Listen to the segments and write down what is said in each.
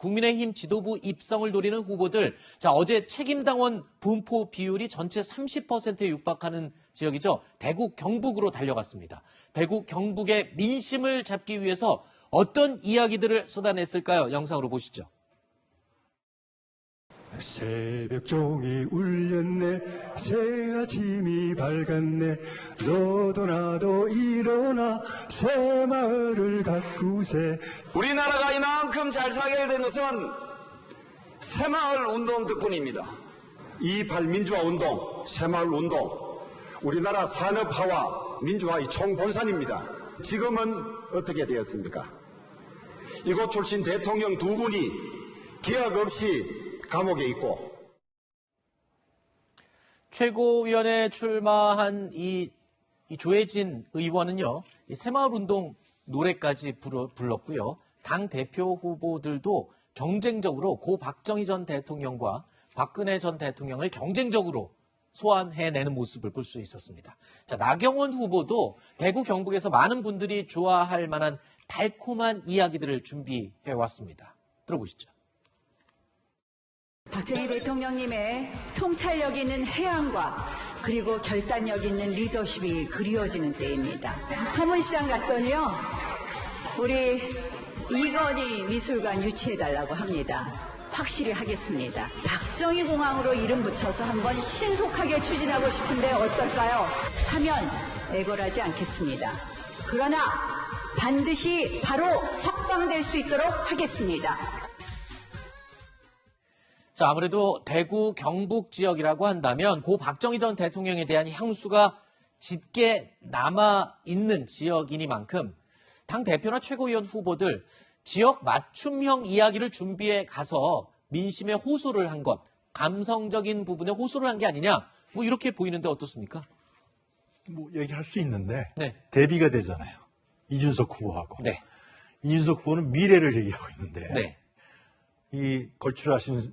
국민의힘 지도부 입성을 노리는 후보들. 자, 어제 책임당원 분포 비율이 전체 30%에 육박하는 지역이죠. 대구 경북으로 달려갔습니다. 대구 경북의 민심을 잡기 위해서 어떤 이야기들을 쏟아냈을까요? 영상으로 보시죠. 새벽 종이 울렸네, 새 아침이 밝았네, 너도 나도 일어나 새 마을을 가꾸세. 우리나라가 이만큼 잘 살게 된 것은 새마을 운동 덕분입니다. 2.28 민주화 운동, 새마을 운동, 우리나라 산업화와 민주화의 총본산입니다. 지금은 어떻게 되었습니까? 이곳 출신 대통령 두 분이 기약 없이 감옥에 있고, 최고위원에 출마한 이 조혜진 의원은요, 이 새마을운동 노래까지 불렀고요. 당 대표 후보들도 경쟁적으로 고 박정희 전 대통령과 박근혜 전 대통령을 경쟁적으로 소환해내는 모습을 볼 수 있었습니다. 자, 나경원 후보도 대구 경북에서 많은 분들이 좋아할 만한 달콤한 이야기들을 준비해 왔습니다. 들어보시죠. 박정희 대통령님의 통찰력 있는 해안과 그리고 결단력 있는 리더십이 그리워지는 때입니다. 서문시장 갔더니요, 우리 이건희 미술관 유치해달라고 합니다. 확실히 하겠습니다. 박정희 공항으로 이름 붙여서 한번 신속하게 추진하고 싶은데 어떨까요? 사면 애걸하지 않겠습니다. 그러나 반드시 바로 석방될 수 있도록 하겠습니다. 자, 아무래도 대구 경북 지역이라고 한다면 고 박정희 전 대통령에 대한 향수가 짙게 남아있는 지역이니만큼 당 대표나 최고위원 후보들 지역 맞춤형 이야기를 준비해 가서 민심에 호소를 한 것, 감성적인 부분에 호소를 한 게 아니냐, 뭐 이렇게 보이는데 어떻습니까? 뭐 얘기할 수 있는데 네. 대비가 되잖아요. 이준석 후보하고. 네. 이준석 후보는 미래를 얘기하고 있는데 네. 이 걸출하신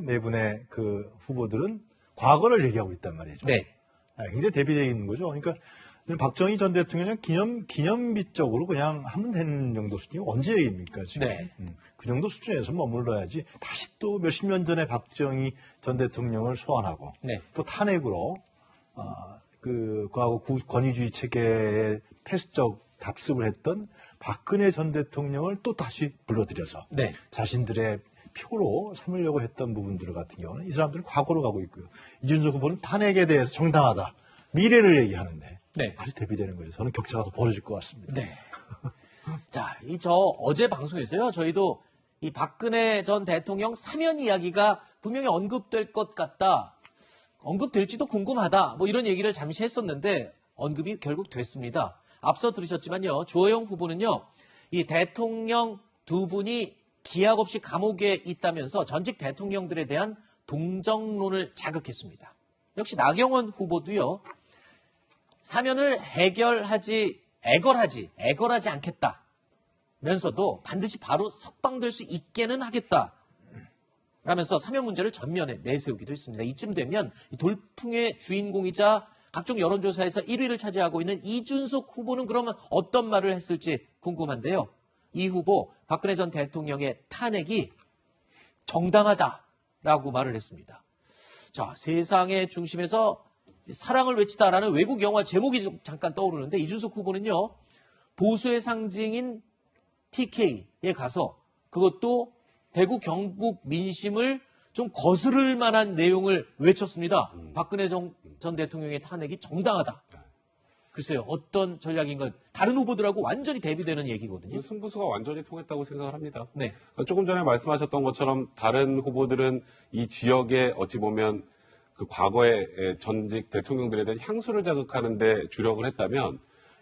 네 분의 그 후보들은 과거를 얘기하고 있단 말이죠. 네. 굉장히 대비되어 있는 거죠. 그러니까 박정희 전 대통령은 기념비적으로 그냥 하면 되는 정도 수준이 언제 얘기입니까, 지금? 네. 그 정도 수준에서 머물러야지 다시 또 몇십 년 전에 박정희 전 대통령을 소환하고 네. 또 탄핵으로 그하고 권위주의 체계에 폐쇄적 답습을 했던 박근혜 전 대통령을 또 다시 불러들여서 네. 자신들의 표로 삼으려고 했던 부분들 같은 경우는 이 사람들은 과거로 가고 있고요. 이준석 후보는 탄핵에 대해서 정당하다. 미래를 얘기하는데 네. 아주 대비되는 거죠. 저는 격차가 더 벌어질 것 같습니다. 네. 자, 어제 방송에서요, 저희도 이 박근혜 전 대통령 사면 이야기가 분명히 언급될 것 같다. 언급될지도 궁금하다. 뭐 이런 얘기를 잠시 했었는데 언급이 결국 됐습니다. 앞서 들으셨지만요, 주호영 후보는요, 이 대통령 두 분이 기약 없이 감옥에 있다면서 전직 대통령들에 대한 동정론을 자극했습니다. 역시 나경원 후보도요, 사면을 애걸하지 않겠다 면서도 반드시 바로 석방될 수 있게는 하겠다 라면서 사면 문제를 전면에 내세우기도 했습니다. 이쯤 되면 돌풍의 주인공이자 각종 여론조사에서 1위를 차지하고 있는 이준석 후보는 그러면 어떤 말을 했을지 궁금한데요. 이 후보 박근혜 전 대통령의 탄핵이 정당하다라고 말을 했습니다. 자, 세상의 중심에서 사랑을 외치다라는 외국 영화 제목이 잠깐 떠오르는데 이준석 후보는요, 보수의 상징인 TK에 가서 그것도 대구 경북 민심을 좀 거스를 만한 내용을 외쳤습니다. 박근혜 전 대통령의 탄핵이 정당하다. 글쎄요, 어떤 전략인가. 다른 후보들하고 완전히 대비되는 얘기거든요. 승부수가 완전히 통했다고 생각을 합니다. 네. 조금 전에 말씀하셨던 것처럼 다른 후보들은 이 지역에 어찌 보면 그 과거의 전직 대통령들에 대한 향수를 자극하는 데 주력을 했다면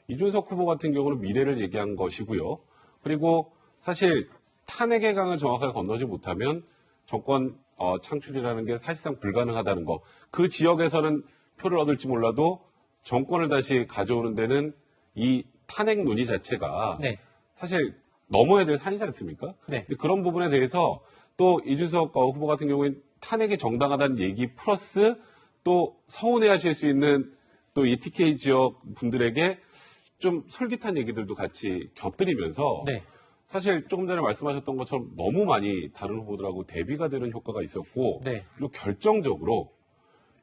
이준석 후보 같은 경우는 미래를 얘기한 것이고요. 그리고 사실 탄핵의 강을 정확하게 건너지 못하면 정권 창출이라는 게 사실상 불가능하다는 거. 그 지역에서는 표를 얻을지 몰라도 정권을 다시 가져오는 데는 이 탄핵 논의 자체가 네. 사실 넘어야 될 산이지 않습니까? 네. 그런 부분에 대해서 또 이준석 후보 같은 경우에는 탄핵이 정당하다는 얘기 플러스 또 서운해하실 수 있는 또 이 TK 지역 분들에게 좀 솔깃한 얘기들도 같이 곁들이면서 네. 사실 조금 전에 말씀하셨던 것처럼 너무 많이 다른 후보들하고 대비가 되는 효과가 있었고 네. 그리고 결정적으로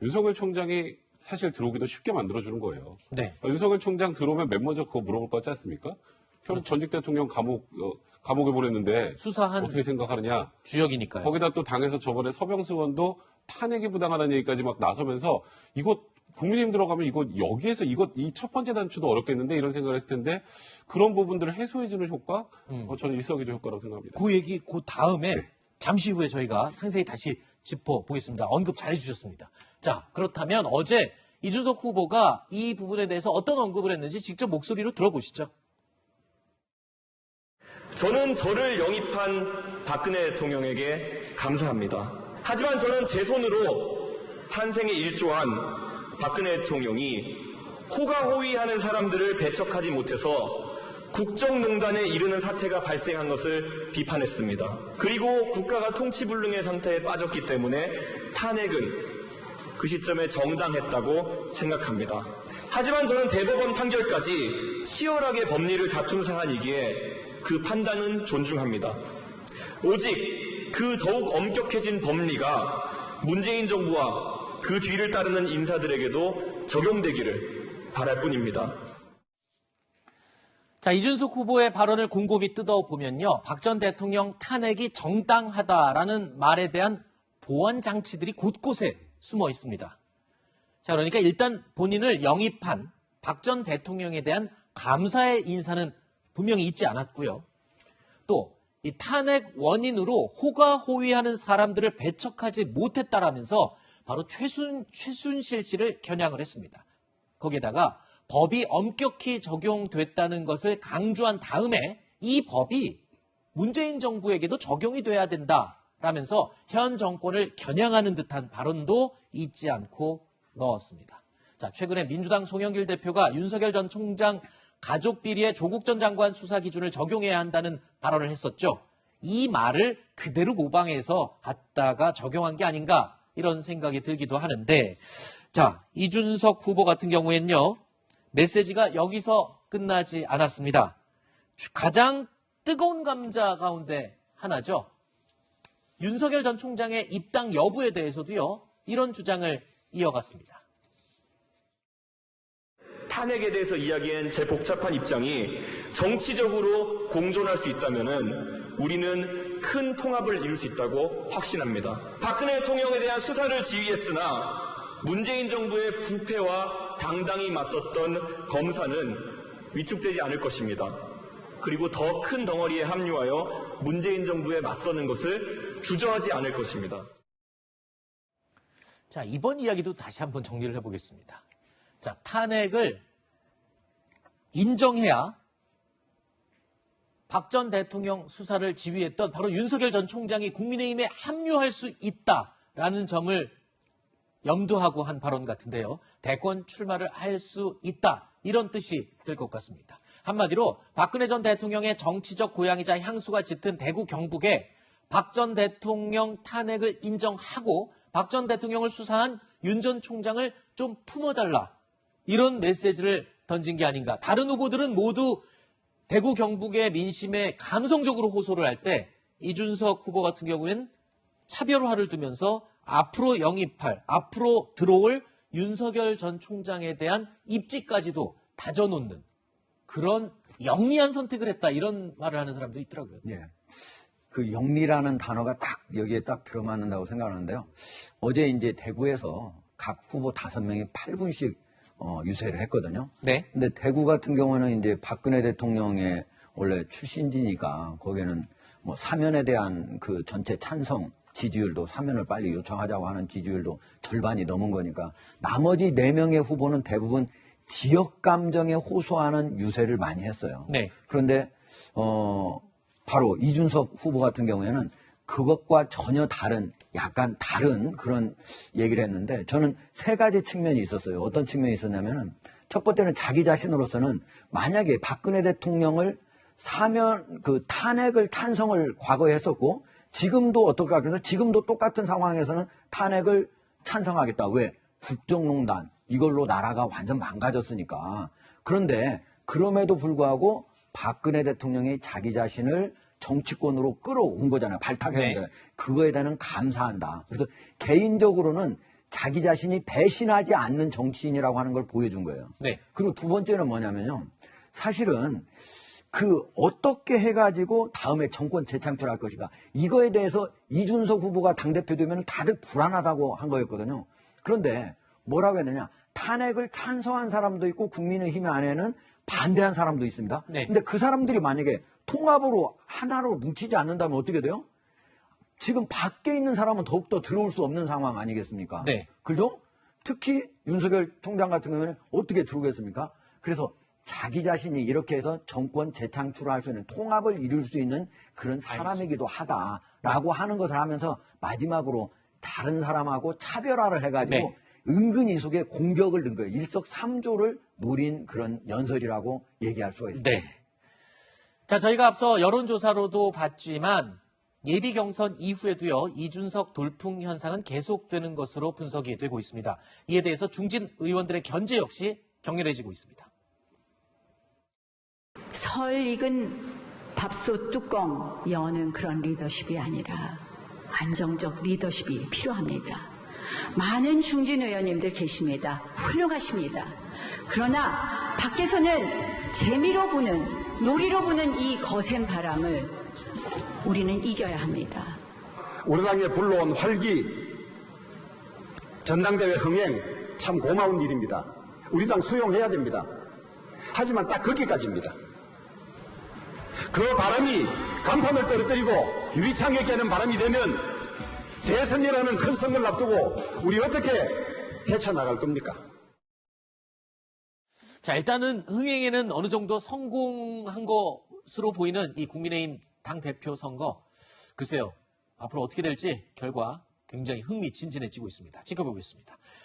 윤석열 총장이 사실 들어오기도 쉽게 만들어주는 거예요. 네. 윤석열 총장 들어오면 맨 먼저 그거 물어볼 것 같지 않습니까? 결국 전직 대통령 감옥에 보냈는데 수사한 어떻게 생각하느냐. 주역이니까요. 거기다 또 당에서 저번에 서병수 의원도 탄핵이 부당하다는 얘기까지 막 나서면서 이거 국민의힘 들어가면 이거 여기에서 이 첫 번째 단추도 어렵겠는데 이런 생각을 했을 텐데 그런 부분들을 해소해주는 효과 저는 일석이조 효과라고 생각합니다. 그 얘기 그 다음에 잠시 후에 저희가 상세히 다시 짚어보겠습니다. 언급 잘해주셨습니다. 자, 그렇다면 어제 이준석 후보가 이 부분에 대해서 어떤 언급을 했는지 직접 목소리로 들어보시죠. 저는 저를 영입한 박근혜 대통령에게 감사합니다. 하지만 저는 제 손으로 탄생에 일조한 박근혜 대통령이 호가호위하는 사람들을 배척하지 못해서 국정농단에 이르는 사태가 발생한 것을 비판했습니다. 그리고 국가가 통치불능의 상태에 빠졌기 때문에 탄핵은 그 시점에 정당했다고 생각합니다. 하지만 저는 대법원 판결까지 치열하게 법리를 다툰 사안이기에 그 판단은 존중합니다. 오직 그 더욱 엄격해진 법리가 문재인 정부와 그 뒤를 따르는 인사들에게도 적용되기를 바랄 뿐입니다. 자, 이준석 후보의 발언을 곰곰이 뜯어보면요. 박 전 대통령 탄핵이 정당하다라는 말에 대한 보완 장치들이 곳곳에 숨어 있습니다. 자, 그러니까 일단 본인을 영입한 박 전 대통령에 대한 감사의 인사는 분명히 있지 않았고요. 또 이 탄핵 원인으로 호가호위하는 사람들을 배척하지 못했다라면서 바로 최순실 씨를 겨냥을 했습니다. 거기에다가 법이 엄격히 적용됐다는 것을 강조한 다음에 이 법이 문재인 정부에게도 적용이 돼야 된다라면서 현 정권을 겨냥하는 듯한 발언도 잊지 않고 넣었습니다. 자, 최근에 민주당 송영길 대표가 윤석열 전 총장 가족 비리에 조국 전 장관 수사 기준을 적용해야 한다는 발언을 했었죠. 이 말을 그대로 모방해서 갖다가 적용한 게 아닌가 이런 생각이 들기도 하는데, 자, 이준석 후보 같은 경우에는요, 메시지가 여기서 끝나지 않았습니다. 가장 뜨거운 감자 가운데 하나죠. 윤석열 전 총장의 입당 여부에 대해서도요, 이런 주장을 이어갔습니다. 탄핵에 대해서 이야기한 제 복잡한 입장이 정치적으로 공존할 수 있다면 우리는 큰 통합을 이룰 수 있다고 확신합니다. 박근혜 대통령에 대한 수사를 지휘했으나 문재인 정부의 부패와 당당히 맞섰던 검사는 위축되지 않을 것입니다. 그리고 더 큰 덩어리에 합류하여 문재인 정부에 맞서는 것을 주저하지 않을 것입니다. 자, 이번 이야기도 다시 한번 정리를 해보겠습니다. 자, 탄핵을 인정해야 박 전 대통령 수사를 지휘했던 바로 윤석열 전 총장이 국민의힘에 합류할 수 있다라는 점을 염두하고 한 발언 같은데요. 대권 출마를 할 수 있다. 이런 뜻이 될 것 같습니다. 한마디로 박근혜 전 대통령의 정치적 고향이자 향수가 짙은 대구 경북에 박 전 대통령 탄핵을 인정하고 박 전 대통령을 수사한 윤 전 총장을 좀 품어달라. 이런 메시지를 던진 게 아닌가. 다른 후보들은 모두 대구 경북의 민심에 감성적으로 호소를 할 때 이준석 후보 같은 경우에는 차별화를 두면서 앞으로 영입할, 앞으로 들어올 윤석열 전 총장에 대한 입지까지도 다져놓는 그런 영리한 선택을 했다. 이런 말을 하는 사람도 있더라고요. 예. 그 영리라는 단어가 딱 여기에 딱 들어맞는다고 생각하는데요. 어제 이제 대구에서 각 후보 5명이 8분씩 유세를 했거든요. 네. 근데 대구 같은 경우는 이제 박근혜 대통령의 원래 출신지니까 거기는 뭐 사면에 대한 그 전체 찬성 지지율도 사면을 빨리 요청하자고 하는 지지율도 절반이 넘은 거니까 나머지 4명의 후보는 대부분 지역 감정에 호소하는 유세를 많이 했어요. 네. 그런데 바로 이준석 후보 같은 경우에는 그것과 전혀 다른 약간 다른 그런 얘기를 했는데 저는 3가지 측면이 있었어요. 어떤 측면이 있었냐면은 첫 번째는 자기 자신으로서는 만약에 박근혜 대통령을 사면 그 탄핵을 찬성을 과거에 했었고 지금도 어떨까 그래서 지금도 똑같은 상황에서는 탄핵을 찬성하겠다. 왜? 국정농단 이걸로 나라가 완전 망가졌으니까. 그런데 그럼에도 불구하고 박근혜 대통령이 자기 자신을 정치권으로 끌어온 거잖아요. 발탁한 네. 거잖아요. 그거에 대한 감사한다. 그래서 개인적으로는 자기 자신이 배신하지 않는 정치인이라고 하는 걸 보여준 거예요. 네. 그리고 두 번째는 뭐냐면요. 사실은 어떻게 해가지고 다음에 정권 재창출할 것인가. 이거에 대해서 이준석 후보가 당대표 되면 다들 불안하다고 한 거였거든요. 그런데 뭐라고 했느냐. 탄핵을 찬성한 사람도 있고 국민의힘 안에는 반대한 사람도 있습니다. 네. 근데 그 사람들이 만약에 통합으로 하나로 뭉치지 않는다면 어떻게 돼요? 지금 밖에 있는 사람은 더욱더 들어올 수 없는 상황 아니겠습니까? 네. 그죠? 특히 윤석열 총장 같은 경우는 어떻게 들어오겠습니까? 그래서 자기 자신이 이렇게 해서 정권 재창출을 할 수 있는 통합을 이룰 수 있는 그런 사람이기도 하다라고 하는 것을 하면서 마지막으로 다른 사람하고 차별화를 해가지고 네. 은근히 속에 공격을 넣은 거예요. 일석삼조를 노린 그런 연설이라고 얘기할 수가 있습니다. 네. 자, 저희가 앞서 여론조사로도 봤지만 예비 경선 이후에도요, 이준석 돌풍 현상은 계속되는 것으로 분석이 되고 있습니다. 이에 대해서 중진 의원들의 견제 역시 격렬해지고 있습니다. 설 익은 밥솥 뚜껑 여는 그런 리더십이 아니라 안정적 리더십이 필요합니다. 많은 중진 의원님들 계십니다. 훌륭하십니다. 그러나 밖에서는 재미로 부는, 놀이로 부는 이 거센 바람을 우리는 이겨야 합니다. 우리 당에 불러온 활기, 전당대회 흥행 참 고마운 일입니다. 우리 당 수용해야 됩니다. 하지만 딱 거기까지입니다. 그 바람이 간판을 떨어뜨리고 유리창에 깨는 바람이 되면 대선이라는 큰 선거를 앞두고 우리 어떻게 헤쳐나갈 겁니까? 자, 일단은 흥행에는 어느 정도 성공한 것으로 보이는 이 국민의힘 당대표 선거. 글쎄요, 앞으로 어떻게 될지 결과 굉장히 흥미진진해지고 있습니다. 지켜보겠습니다.